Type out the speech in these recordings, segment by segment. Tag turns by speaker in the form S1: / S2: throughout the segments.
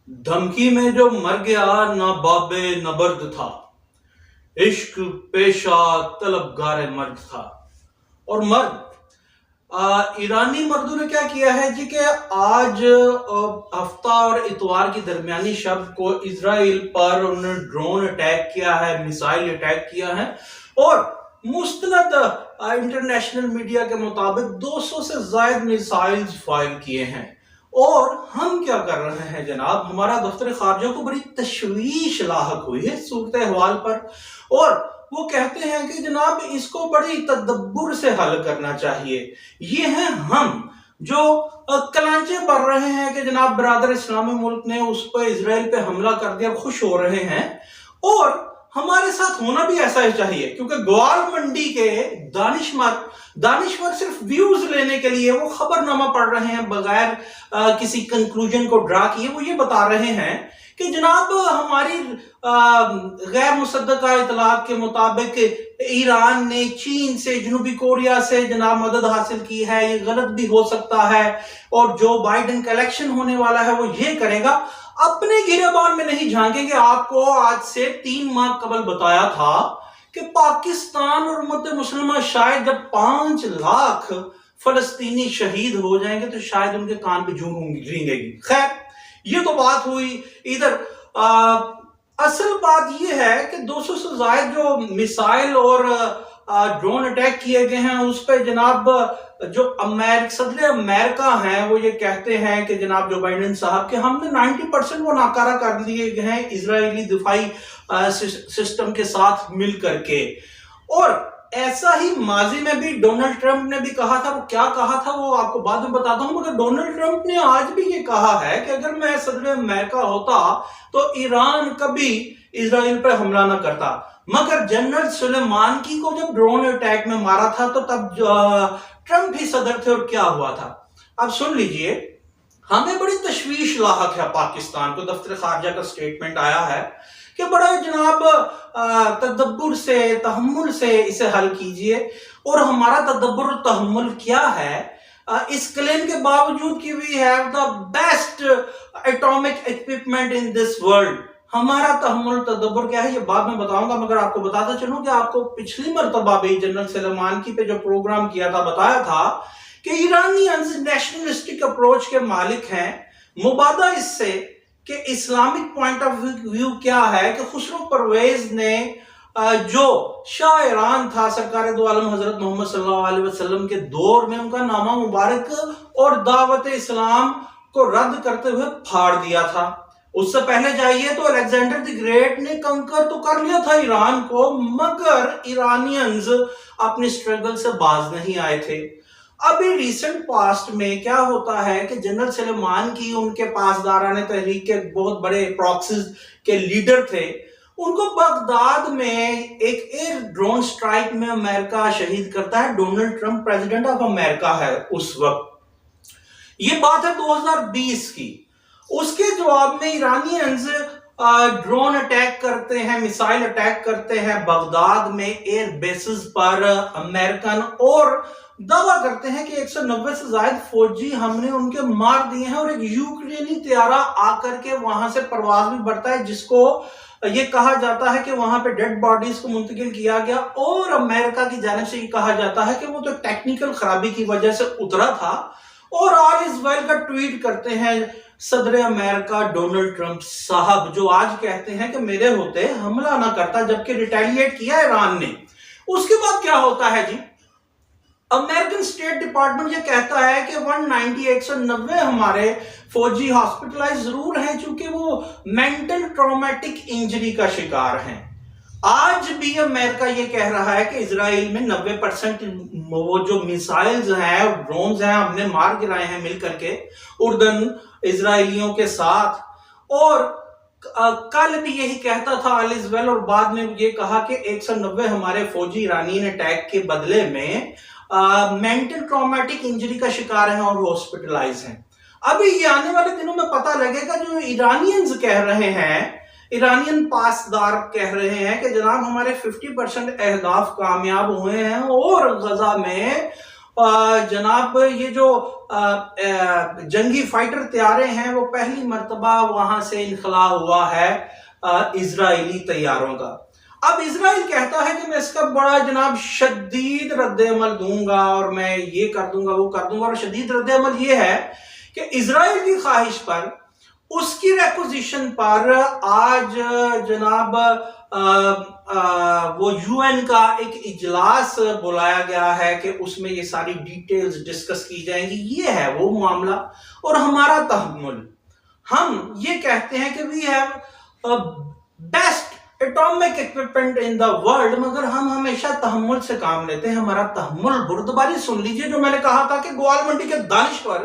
S1: دھمکی میں جو مر گیا نہ باب نبرد تھا، عشق پیشہ طلبگار مرد تھا۔ اور مرد ایرانی مردوں نے کیا کیا ہے جی کہ آج ہفتہ اور اتوار کی درمیانی شب کو اسرائیل پر انہوں نے ڈرون اٹیک کیا ہے، میسائل اٹیک کیا ہے، اور مستند انٹرنیشنل میڈیا کے مطابق 200 سے زائد میسائلز فائر کیے ہیں۔ اور ہم کیا کر رہے ہیں جناب، ہمارا دفتر خارجہ کو بڑی تشویش لاحق ہوئی ہے صورتحال پر، اور وہ کہتے ہیں کہ جناب اس کو بڑی تدبر سے حل کرنا چاہیے۔ یہ ہیں ہم جو کلانچے بھر رہے ہیں کہ جناب برادر اسلامی ملک نے اس پہ اسرائیل پہ حملہ کر دیا، خوش ہو رہے ہیں، اور ہمارے ساتھ ہونا بھی ایسا ہی چاہیے، کیونکہ گوال منڈی کے دانشور صرف ویوز لینے کے لیے وہ خبر نامہ پڑھ رہے ہیں بغیر کسی کنکلوژن کو ڈرا کیے۔ وہ یہ بتا رہے ہیں کہ جناب ہماری غیر مصدقہ اطلاعات کے مطابق ایران نے چین سے، جنوبی کوریا سے جناب مدد حاصل کی ہے، یہ غلط بھی ہو سکتا ہے، اور جو بائیڈن کا الیکشن ہونے والا ہے وہ یہ کرے گا۔ اپنے گریبان میں نہیں جھانکیں گے۔ آپ کو آج سے 3 ماہ قبل بتایا تھا کہ پاکستان اور امت مسلمہ شاید جب 5 لاکھ فلسطینی شہید ہو جائیں گے تو شاید ان کے کان پہ جوں رینگے گی۔ خیر یہ تو بات ہوئی ادھر۔ اصل بات یہ ہے کہ 200 سے زائد جو میسائل اور ڈرون اٹیک کیے گئے ہیں اس پہ جناب جو صدر امریکہ ہیں وہ یہ کہتے ہیں کہ جناب جو بائیڈن صاحب کہ ہم نے 90% وہ ناکارہ کر دیے گئے ہیں اسرائیلی دفاعی سسٹم کے ساتھ مل کر کے۔ اور ایسا ہی ماضی میں بھی ڈونلڈ ٹرمپ نے بھی کہا تھا۔ وہ کیا کہا تھا وہ آپ کو بعد میں بتاتا ہوں، مگر ڈونلڈ ٹرمپ نے آج بھی یہ کہا ہے کہ اگر میں صدر امریکہ ہوتا تو ایران کبھی اسرائیل پر حملہ نہ کرتا۔ مگر جنرل سلیمانکی کو جب ڈرون اٹیک میں مارا تھا تو تب ٹرمپ ہی صدر تھے، اور کیا ہوا تھا اب سن لیجئے۔ ہمیں بڑی تشویش لاحق ہے، پاکستان کو دفتر خارجہ کا سٹیٹمنٹ آیا ہے کہ بڑا جناب تدبر سے، تحمل سے اسے حل کیجئے۔ اور ہمارا تدبر و تحمل کیا ہے؟ اس کلیم کے باوجود کہ we have the best atomic equipment in this world، ہمارا تحمل تدبر کیا ہے یہ بعد میں بتاؤں گا، مگر آپ کو بتاتا چلوں کہ آپ کو پچھلی مرتبہ بھی جنرل سلیمانکی پہ جو پروگرام کیا تھا بتایا تھا کہ ایرانیانز نیشنلسٹک اپروچ کے مالک ہیں۔ مبادہ اس سے کہ اسلامک پوائنٹ آف ویو کیا ہے کہ خسرو پرویز نے جو شاہ ایران تھا سرکار دو عالم حضرت محمد صلی اللہ علیہ وسلم کے دور میں، ان کا نامہ مبارک اور دعوت اسلام کو رد کرتے ہوئے پھاڑ دیا تھا۔ اس سے پہلے جائیے تو الیگزینڈر دی گریٹ نے کنکر تو کر لیا تھا ایران کو، مگر ایرانیانز اپنی سٹرگل سے باز نہیں آئے تھے۔ ابھی ریسنٹ پاسٹ میں کیا ہوتا ہے کہ جنرل سلیمانکی ان کے پاسداران تحریک کے بہت بڑے پراکسیز کے لیڈر تھے، ان کو بغداد میں ایک ایئر ڈرون سٹرائک میں امریکہ شہید کرتا ہے۔ Donald Trump president of America ہے اس وقت، یہ بات ہے 2020 کی۔ اس کے جواب میں ایرانیانز ڈرون اٹیک کرتے ہیں، میسائل اٹیک کرتے ہیں بغداد میں ایئر بیسز پر امریکن، اور دعویٰ کرتے ہیں کہ 190 سے زائد فوجی ہم نے ان کے مار دیے ہیں، اور ایک یوکرینی طیارہ آ کر کے وہاں سے پرواز بھی بڑھتا ہے جس کو یہ کہا جاتا ہے کہ وہاں پہ ڈیڈ باڈیز کو منتقل کیا گیا، اور امریکہ کی جانب سے یہ کہا جاتا ہے کہ وہ تو ٹیکنیکل خرابی کی وجہ سے اترا تھا۔ اور آل از ویل کا ٹویٹ کرتے ہیں صدر امریکہ ڈونلڈ ٹرمپ صاحب، جو آج کہتے ہیں کہ میرے ہوتے حملہ نہ کرتا، جبکہ ریٹیلیٹ کیا ایران نے۔ اس کے بعد کیا ہوتا ہے جی؟ امریکن سٹیٹ ڈپارٹمنٹ یہ کہتا ہے کہ 190 ہمارے فوجی ہاسپٹلائز ضرور ہیں چونکہ وہ مینٹل ٹرامیٹک انجری کا شکار ہیں۔ آج بھی امریکہ یہ کہہ رہا ہے کہ اسرائیل میں 90% وہ جو میسائلز ہیں اور ڈرونز ہیں ہم نے مار گرائے ہیں مل کر کے اردن اسرائیلیوں کے ساتھ، اور کل بھی یہی کہتا تھا آل از ویل، اور بعد میں یہ کہا کہ 190 ہمارے فوجی ایرانین اٹیک کے بدلے میں مینٹل ٹرامیٹک انجری کا شکار ہیں اور ہاسپٹلائز ہیں۔ ابھی یہ آنے والے دنوں میں پتہ لگے گا، جو ایرانیانز کہہ رہے ہیں، ایرانین پاسدار کہہ رہے ہیں کہ جناب ہمارے 50% اہداف کامیاب ہوئے ہیں، اور غزہ میں جناب یہ جو جنگی فائٹر طیارے ہیں وہ پہلی مرتبہ وہاں سے انخلا ہوا ہے اسرائیلی طیاروں کا۔ اب اسرائیل کہتا ہے کہ میں اس کا بڑا جناب شدید رد عمل دوں گا اور میں یہ کر دوں گا وہ کر دوں گا، اور شدید رد عمل یہ ہے کہ اسرائیل کی خواہش پر، اس کی ریکوزیشن پر آج جناب وہ یو این کا ایک اجلاس بلایا گیا ہے کہ اس میں یہ ساری ڈیٹیلز ڈسکس کی جائیں گی۔ یہ ہے وہ معاملہ اور ہمارا تحمل۔ ہم یہ کہتے ہیں کہ we have best atomic equipment in the world, مگر ہم ہمیشہ تحمل سے کام لیتے ہیں۔ ہمارا تحمل بردباری سن لیجئے جو میں نے کہا تھا کہ گوالمنڈی کے دانشور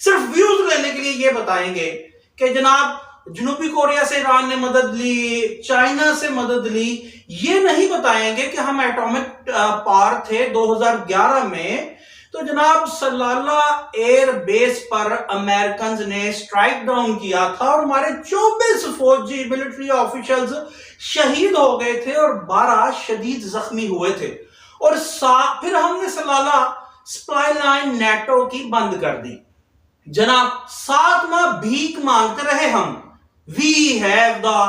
S1: صرف ویوز لینے کے لیے یہ بتائیں گے کہ جناب جنوبی کوریا سے ایران نے مدد لی، چائنا سے مدد لی، یہ نہیں بتائیں گے کہ ہم ایٹامک پاور تھے 2011 میں تو جناب سلالہ ایئر بیس پر امریکنز نے سٹرائک ڈاؤن کیا تھا اور ہمارے 24 فوجی ملٹری آفیشلز شہید ہو گئے تھے اور 12 شدید زخمی ہوئے تھے، اور پھر ہم نے سلالہ سپلائی لائن نیٹو کی بند کر دی۔ جناب 7 ماہ بھیک مانگتے رہے ہم۔ We have the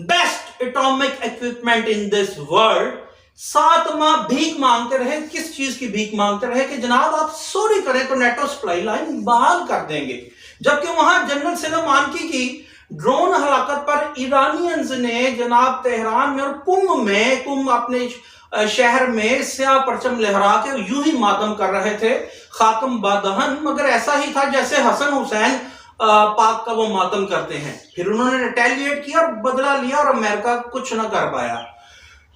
S1: best atomic equipment in this world۔ 7 ماہ بھیک مانگتے رہے۔ کس چیز کی بھیک مانگتے رہے کہ جناب آپ سوری کریں تو نیٹو سپلائی لائن بحال کر دیں گے، جبکہ وہاں جنرل سلیمانکی کی ڈرون ہلاکت پر ایرانینز نے جناب تہران میں اور قم اپنے شہر میں سیاہ پرچم لہرا کے یوں ہی ماتم کر رہے تھے، خاکم بادہن، مگر ایسا ہی تھا جیسے حسن حسین پاک کا وہ ماتم کرتے ہیں۔ پھر انہوں نے ریٹیلیٹ کیا اور بدلہ لیا اور امریکہ کچھ نہ کر پایا۔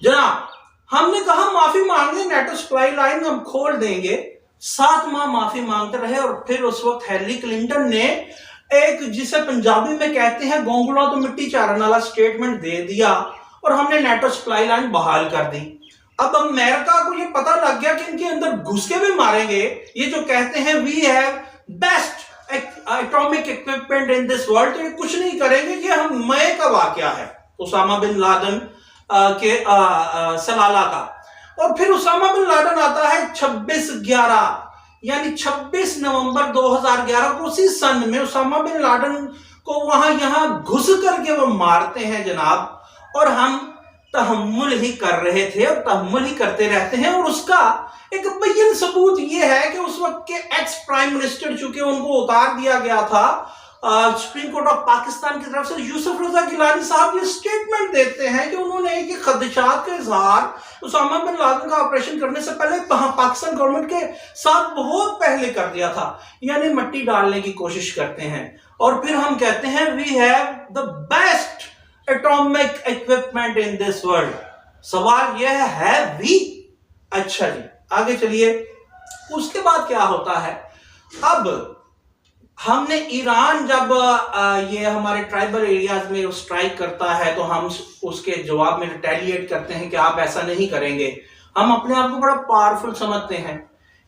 S1: جناب ہم نے کہا معافی مانگ لیں، نیٹو سپلائی لائن ہم کھول دیں گے۔ 7 ماہ معافی مانگتے رہے اور پھر اس وقت ہیلری کلنٹن نے ایک جسے پنجابی میں کہتے ہیں گونگلا تو مٹی چارن والا سٹیٹمنٹ دے دیا اور ہم نے نیٹو سپلائی لائن بحال کر دی۔ اب امریکہ کو یہ پتہ لگ گیا کہ ان کے اندر گھس کے بھی ماریں گے۔ یہ جو کہتے ہیں we have best atomic equipment in this world, تو یہ کچھ نہیں کریں گے۔ یہ ہم مئی کا واقعہ ہے اسامہ بن لادن کے سلالہ کا، اور پھر اسامہ بن لادن آتا ہے 26/11 یعنی 26 نومبر 2011 کو، اسی سن میں اسامہ بن لادن کو وہاں یہاں گھس کر کے وہ مارتے ہیں جناب، اور ہم تحمل ہی کر رہے تھے اور تحمل ہی کرتے رہتے ہیں۔ اور اس کا ایک بین ثبوت یہ ہے کہ اس وقت کے ایکس پرائم منسٹر، چونکہ ان کو اتار دیا گیا تھا سپریم کورٹ آف پاکستان کی طرف سے، یوسف رضا گیلانی صاحب یہ سٹیٹمنٹ دیتے ہیں کہ انہوں نے یہ خدشات کا اظہار اسامہ بن لادن کا آپریشن کرنے سے پہلے پاکستان گورنمنٹ کے ساتھ بہت پہلے کر دیا تھا، یعنی مٹی ڈالنے کی کوشش کرتے ہیں۔ اور پھر ہم کہتے ہیں we have the best atomic equipment in this world. سوال یہ ہے وی؟ اچھا جی آگے چلیے، اس کے بعد کیا ہوتا ہے؟ اب ہم نے ایران جب یہ ہمارے ٹرائبل ایریاز میں سٹرائک کرتا ہے تو ہم اس کے جواب میں ریٹیلیٹ کرتے ہیں کہ آپ ایسا نہیں کریں گے۔ ہم اپنے آپ کو بڑا پاورفل سمجھتے ہیں۔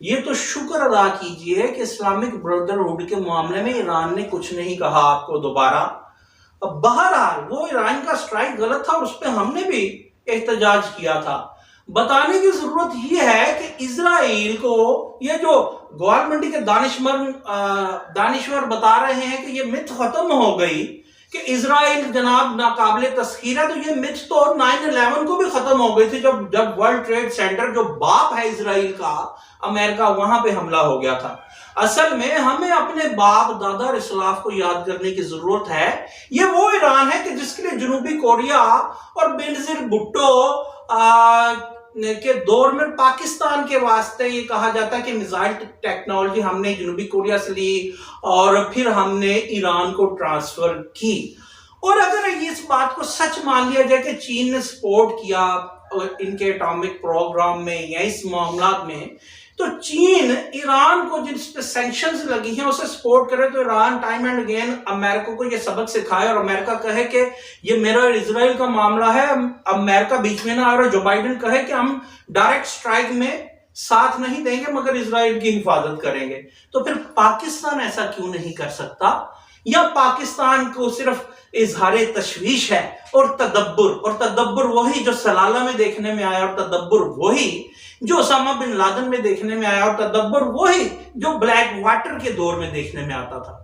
S1: یہ تو شکر ادا کیجئے کہ اسلامک بردرہڈ کے معاملے میں ایران نے کچھ نہیں کہا آپ کو دوبارہ۔ بہرحال وہ ایران کا سٹرائک غلط تھا اور اس پہ ہم نے بھی احتجاج کیا تھا۔ بتانے کی ضرورت یہ ہے کہ اسرائیل کو یہ جو گوالمنڈی کے دانشور بتا رہے ہیں کہ یہ مت ختم ہو گئی کہ اسرائیل جناب ناقابل تسخیر ہے، تو یہ مت تو 9/11 کو بھی ختم ہو گئی تھی جب ورلڈ ٹریڈ سینٹر جو باپ ہے اسرائیل کا امریکہ، وہاں پہ حملہ ہو گیا تھا۔ اصل میں ہمیں اپنے باپ دادا اور اسلاف کو یاد کرنے کی ضرورت ہے۔ یہ وہ ایران ہے کہ جس کے لیے جنوبی کوریا اور بینظیر بھٹو کے دور میں پاکستان کے واسطے یہ کہا جاتا ہے کہ میزائل ٹیکنالوجی ہم نے جنوبی کوریا سے لی اور پھر ہم نے ایران کو ٹرانسفر کی۔ اور اگر اس بات کو سچ مان لیا جائے کہ چین نے سپورٹ کیا ان کے اٹامک پروگرام میں یا اس معاملات میں، تو چین ایران کو جن پہ سینکشنز لگی ہیں اسے سپورٹ کرے، تو ایران ٹائم اینڈ اگین امریکہ کو یہ سبق سکھائے اور امریکہ کہے کہ یہ میرا اور اسرائیل کا معاملہ ہے، امریکہ بیچ میں نہ آ رہا۔ جو بائیڈن کہے کہ ہم ڈائریکٹ سٹرائک میں ساتھ نہیں دیں گے مگر اسرائیل کی حفاظت کریں گے۔ تو پھر پاکستان ایسا کیوں نہیں کر سکتا؟ یا پاکستان کو صرف اظہار تشویش ہے اور تدبر وہی جو سلالہ میں دیکھنے میں آیا، اور تدبر وہی جو اسامہ بن لادن میں دیکھنے میں آیا، اور تدبر وہی جو بلیک واٹر کے دور میں دیکھنے میں آتا تھا؟